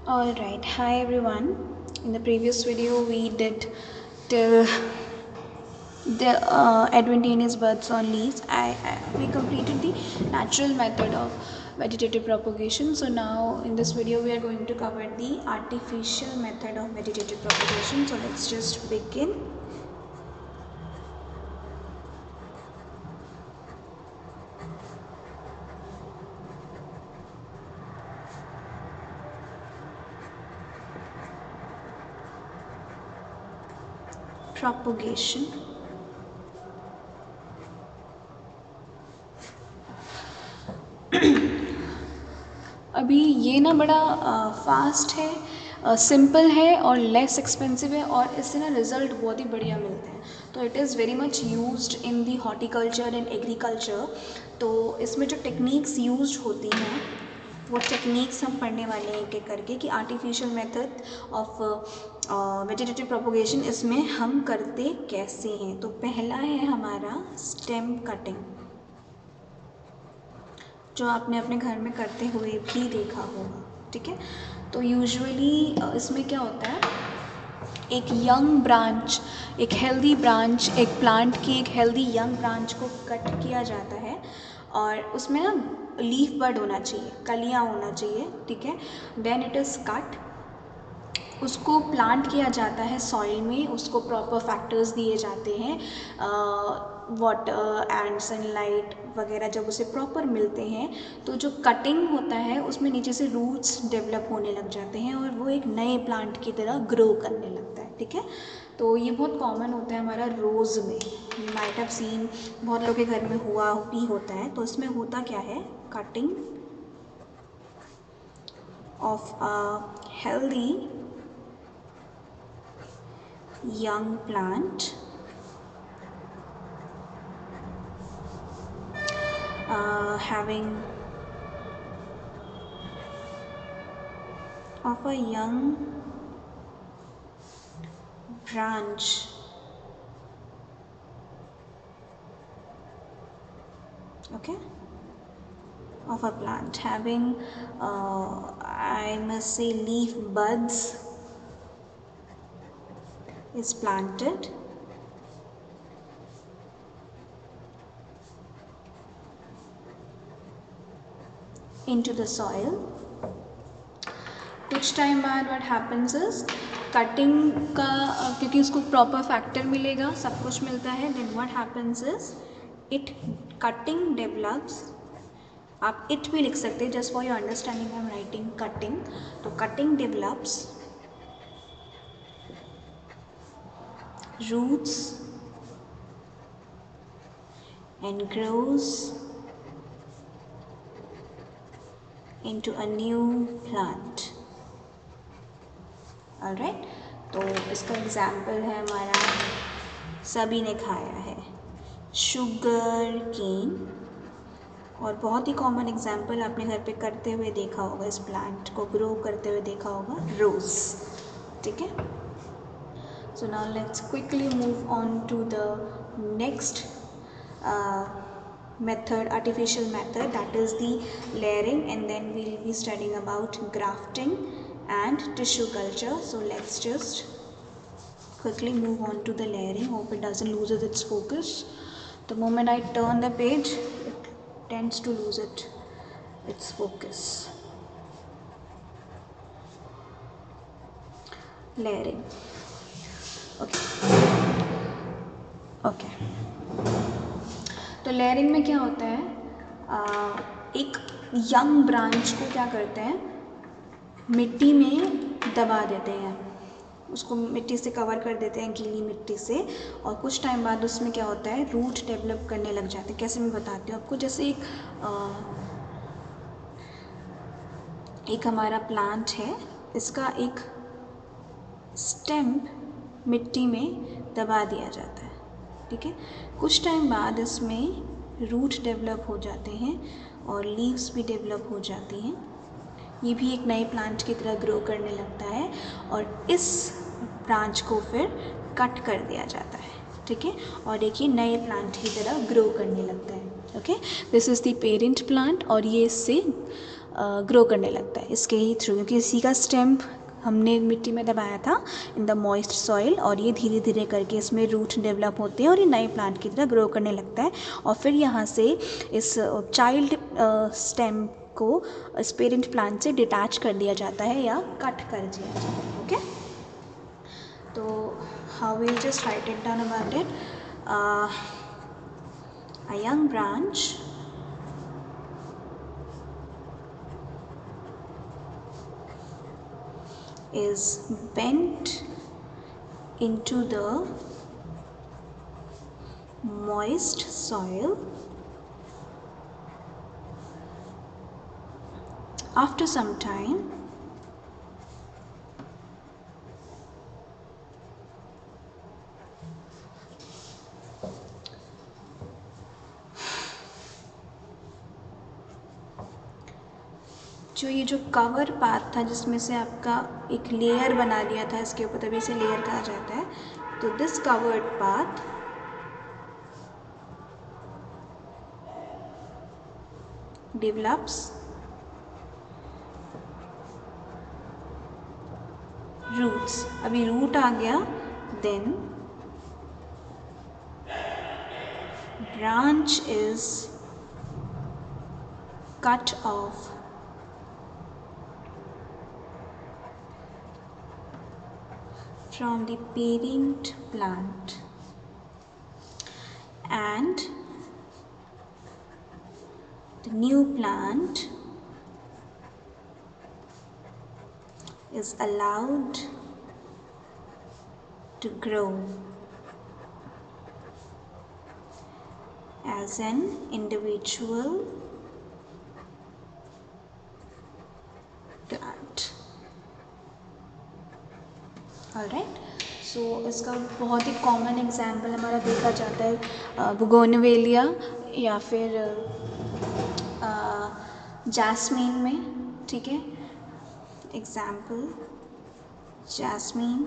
Alright, hi everyone. In the previous video, we did till the adventitious births on leaves. We completed the natural method of vegetative propagation. So now in this video, we are going to cover the artificial method of vegetative propagation. So let's just begin. Propagation. अभी ये ना बड़ा fast है, simple है और less expensive है और इससे ना रिज़ल्ट बहुत ही बढ़िया मिलते हैं. तो it is very much used in the horticulture and agriculture. तो इसमें जो टेक्निक्स यूज्ड होती हैं वो टेक्निक्स हम पढ़ने वाले हैं एक एक करके कि artificial method of vegetative propagation इसमें हम करते कैसे हैं. तो पहला है हमारा स्टेम कटिंग, जो आपने अपने घर में करते हुए भी देखा होगा. ठीक है, तो यूजुअली इसमें क्या होता है, एक यंग ब्रांच, एक हेल्दी ब्रांच, एक प्लांट की एक हेल्दी यंग ब्रांच को कट किया जाता है और उसमें ना लीफ बड होना चाहिए, कलियाँ होना चाहिए. ठीक है, देन इट इज़ कट, उसको प्लांट किया जाता है सॉइल में, उसको प्रॉपर फैक्टर्स दिए जाते हैं, वाटर एंड सनलाइट वगैरह जब उसे प्रॉपर मिलते हैं तो जो कटिंग होता है उसमें नीचे से रूट्स डेवलप होने लग जाते हैं और वो एक नए प्लांट की तरह ग्रो करने लगता है. ठीक है, तो ये बहुत कॉमन होता है हमारा रोज़ में. यू माइट हैव सीन, बहुत लोग के घर में हुआ भी होता है. तो इसमें होता क्या है, cutting of a healthy young plant having of a young branch okay of a plant having I must say leaf buds is planted into the soil. कुछ टाइम बाद व्हाट हैपन्स इज कटिंग का, क्योंकि उसको proper factor मिलेगा, सब कुछ मिलता है, then what happens is it cutting develops. आप इट भी लिख सकते हैं, just for your understanding I am writing cutting. तो cutting develops roots and grows into a new plant. Alright, तो इसका एग्जाम्पल है हमारा, सभी ने खाया है, शुगर केन. और बहुत ही कॉमन एग्जाम्पल आपने घर पे करते हुए देखा होगा, इस प्लांट को ग्रो करते हुए देखा होगा, रोज़. ठीक है, so now let's quickly move on to the next method, artificial method, that is the layering, and then we'll be studying about grafting and tissue culture. So let's just quickly move on to the layering. Hope it doesn't lose its focus. The moment I turn the page, it tends to lose its focus. Layering. Okay, तो layering में क्या होता है, एक young branch को क्या करते हैं, मिट्टी में दबा देते हैं, उसको मिट्टी से कवर कर देते हैं, गीली मिट्टी से. और कुछ टाइम बाद उसमें क्या होता है, रूट डेवलप करने लग जाते हैं. कैसे मैं बताती हूँ आपको, जैसे एक हमारा प्लांट है, इसका एक स्टेम मिट्टी में दबा दिया जाता है. ठीक है, कुछ टाइम बाद इसमें रूट डेवलप हो जाते हैं और लीव्स भी डेवलप हो जाती हैं. ये भी एक नए प्लांट की तरह ग्रो करने लगता है और इस ब्रांच को फिर कट कर दिया जाता है. ठीक है, और देखिए नए प्लांट की तरह ग्रो करने लगता है. Okay, this is the parent plant और ये इससे ग्रो करने लगता है इसके ही थ्रू, क्योंकि इसी का स्टेम हमने मिट्टी में दबाया था इन द मॉइस्ट सॉइल, और ये धीरे धीरे करके इसमें रूट डेवलप होते हैं और ये नए प्लांट की तरह ग्रो करने लगता है। और फिर यहाँ से इस चाइल्ड स्टेम को इस पेरेंट प्लांट से डिटैच कर दिया जाता है या कट कर दिया जाता है। ओके, तो how will just right it down about it. A young branch is bent into the moist soil after some time. जो ये जो कवर पार्ट था जिसमें से आपका एक लेयर बना दिया था इसके ऊपर, तभी इसे लेयर कहा जाता है। तो this covered part develops roots। अभी रूट आ गया, then branch is cut off from the parent plant and the new plant is allowed to grow as an individual plant। Alright, so इसका बहुत ही कॉमन एग्जाम्पल हमारा देखा जाता है बुगोनवेलिया या फिर जैस्मीन में। ठीक है, एग्जाम्पल जैस्मीन,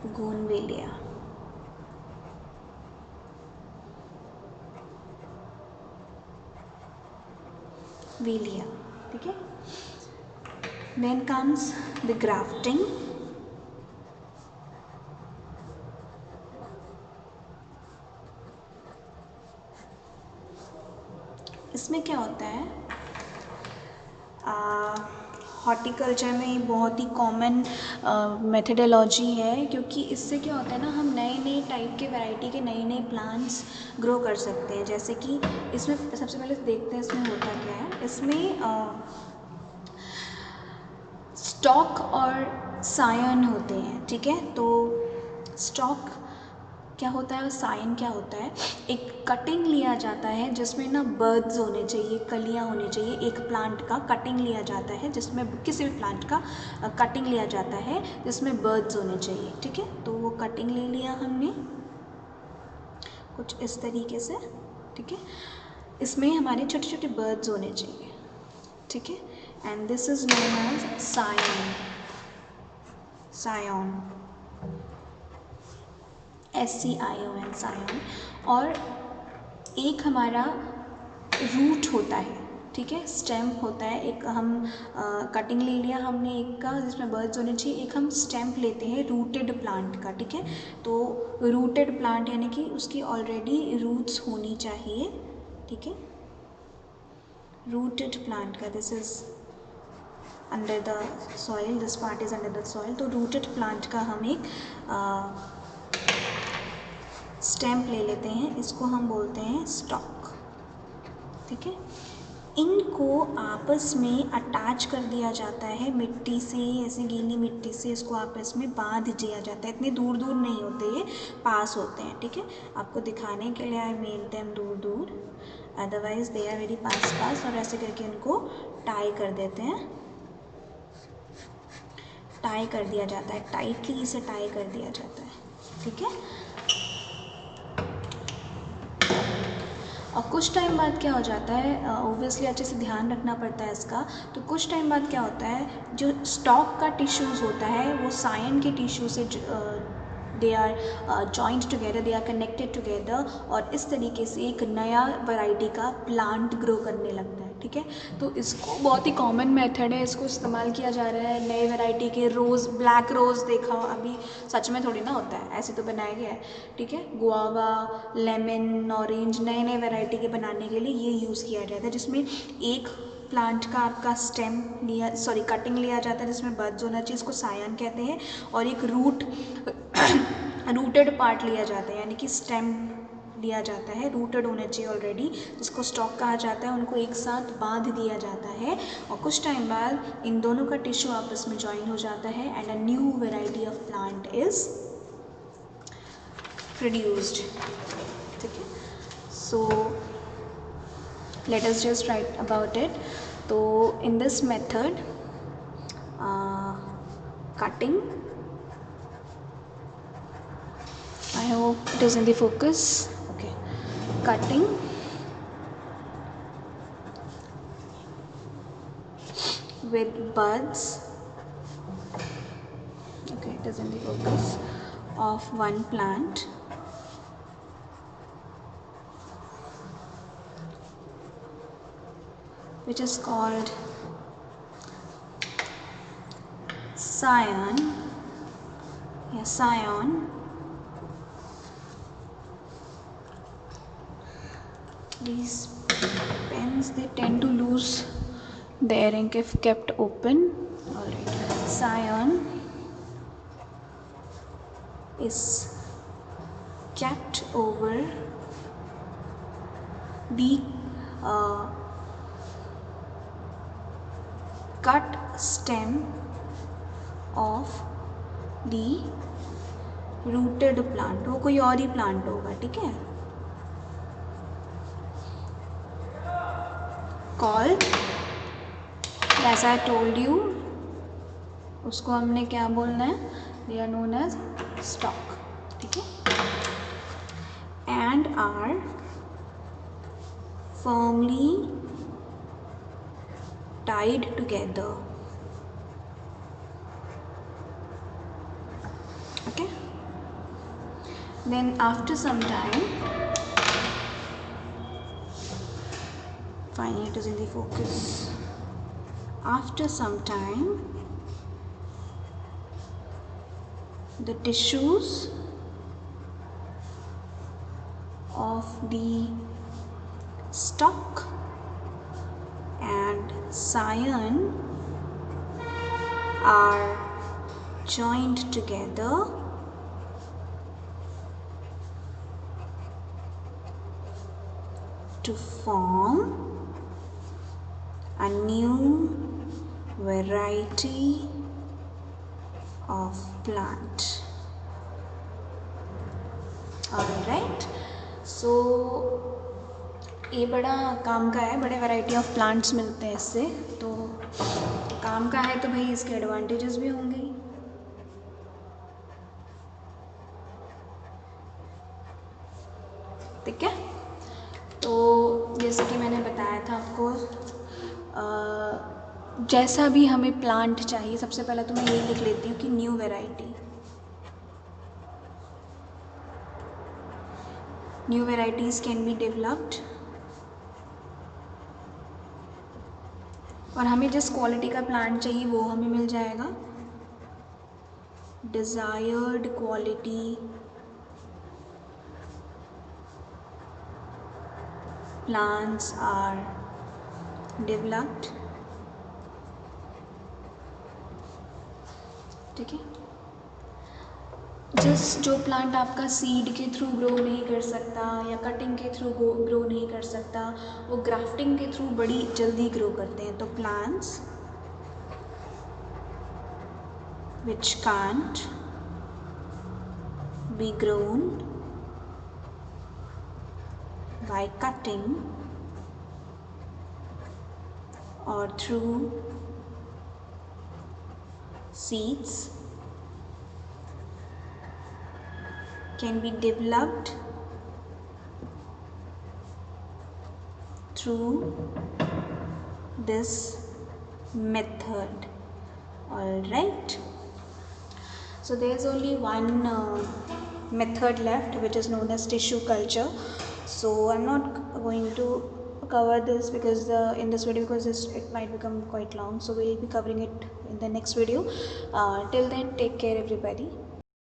बुगोनवेलिया। वेलिया, ठीक है। Then comes the grafting। इसमें क्या होता है, हॉर्टिकल्चर में बहुत ही कॉमन मेथडोलॉजी है, क्योंकि इससे क्या होता है ना, हम नए नए टाइप के वैरायटी के नए नए प्लांट्स ग्रो कर सकते हैं। जैसे कि इसमें सबसे पहले देखते हैं इसमें होता क्या है। इसमें स्टॉक और सायन होते हैं, ठीक है। तो स्टॉक क्या होता है और सायन क्या होता है, एक कटिंग लिया जाता है जिसमें ना बर्ड्स होने चाहिए, कलियां होनी चाहिए। एक प्लांट का कटिंग लिया जाता है जिसमें, किसी भी प्लांट का कटिंग लिया जाता है जिसमें बर्ड्स होने चाहिए, ठीक है। तो वो कटिंग ले लिया हमने कुछ इस तरीके से, ठीक है। इसमें हमारे छोटे छोटे बर्ड्स होने चाहिए, ठीक है। And this is known as scion, scion, SCION, scion. और एक हमारा रूट होता है, ठीक है, स्टेम होता है। एक हम कटिंग ले लिया हमने एक का जिसमें बर्ड्स होने चाहिए, एक हम स्टेम लेते हैं रूटेड प्लांट का, ठीक है। तो रूटेड प्लांट यानी कि उसकी ऑलरेडी रूट्स होनी चाहिए, ठीक है। रूटेड प्लांट का, this is under the soil, this part is under the soil. तो रूटेड प्लांट का हम एक स्टेम ले लेते हैं, इसको हम बोलते हैं स्टॉक, ठीक है। इनको आपस में अटैच कर दिया जाता है मिट्टी से, ऐसे गीली मिट्टी से इसको आपस में बांध दिया जाता है। इतने दूर दूर नहीं होते, ये पास होते हैं, ठीक है। आपको दिखाने के लिए आई मेड देम दूर दूर, अदरवाइज दे आर वेरी पास पास। और ऐसे करके इनको टाई कर देते हैं, टाई कर दिया जाता है, टाइटली इसे टाई कर दिया जाता है, ठीक है। और कुछ टाइम बाद क्या हो जाता है, ओबियसली अच्छे से ध्यान रखना पड़ता है इसका। तो कुछ टाइम बाद क्या होता है, जो स्टॉक का टिश्यूज़ होता है वो सायन के टिश्यू से they are joint together, they are connected together, और इस तरीके से एक नया वैरायटी का प्लांट ग्रो करने लगता है, ठीक है। तो इसको बहुत ही कॉमन मेथड है, इसको इस्तेमाल किया जा रहा है नए वैरायटी के रोज़, ब्लैक रोज़ देखा अभी सच में थोड़ी ना होता है, ऐसे तो बनाया गया है, ठीक है। गुआवा, लेमन, ऑरेंज, नए नए वैरायटी के बनाने के लिए ये यूज़ किया जाता है, जिसमें एक प्लांट का आपका स्टेम लिया, सॉरी कटिंग लिया जाता है जिसमें बड्स होना चाहिए, इसको सायन कहते हैं, और एक रूटेड पार्ट लिया जाता है, यानी कि स्टेम लिया जाता है, रूटेड होने चाहिए ऑलरेडी, जिसको स्टॉक कहा जाता है, उनको एक साथ बांध दिया जाता है, और कुछ टाइम बाद इन दोनों का टिश्यू आपस में ज्वाइन हो जाता है, and a new variety of plant is produced, ठीक है। सो let us just write about it. So in this method, cutting, I hope it is in the focus, okay, cutting with buds, okay, it is in the focus, of one plant which is called scion, yeah, scion, these pens, they tend to lose their ink if kept open. Alright, scion is kept over the cut stem of the rooted plant, वो कोई और ही plant होगा, ठीक है, called, as I told you, उसको हमने क्या बोलना है, they are known as stalk, ठीक है, and are firmly tied together, okay. Then after some time, fine, it is in the focus, after some time the tissues of the stalk and scion are joined together to form a new variety of plant. Alright, so ये बड़ा काम का है, बड़े variety of plants मिलते हैं इससे, तो काम का है तो भाई इसके एडवांटेजेस भी होंगे ही, ठीक है। तो जैसे कि मैंने बताया था आपको, जैसा भी हमें प्लांट चाहिए, सबसे पहले तो मैं यही लिख लेती हूँ कि new variety, new varieties can be developed, और हमें जिस क्वालिटी का प्लांट चाहिए वो हमें मिल जाएगा, desired quality plants are developed, ठीक है। जो प्लांट आपका सीड के थ्रू ग्रो नहीं कर सकता या कटिंग के थ्रू ग्रो नहीं कर सकता, वो ग्राफ्टिंग के थ्रू बड़ी जल्दी ग्रो करते हैं, तो plants which can't be grown by cutting or through seeds can be developed through this method. All right, So there's only one method left, which is known as tissue culture. So I'm not going to cover this because in this video, because it might become quite long. So we'll be covering it in the next video. Till then, take care everybody.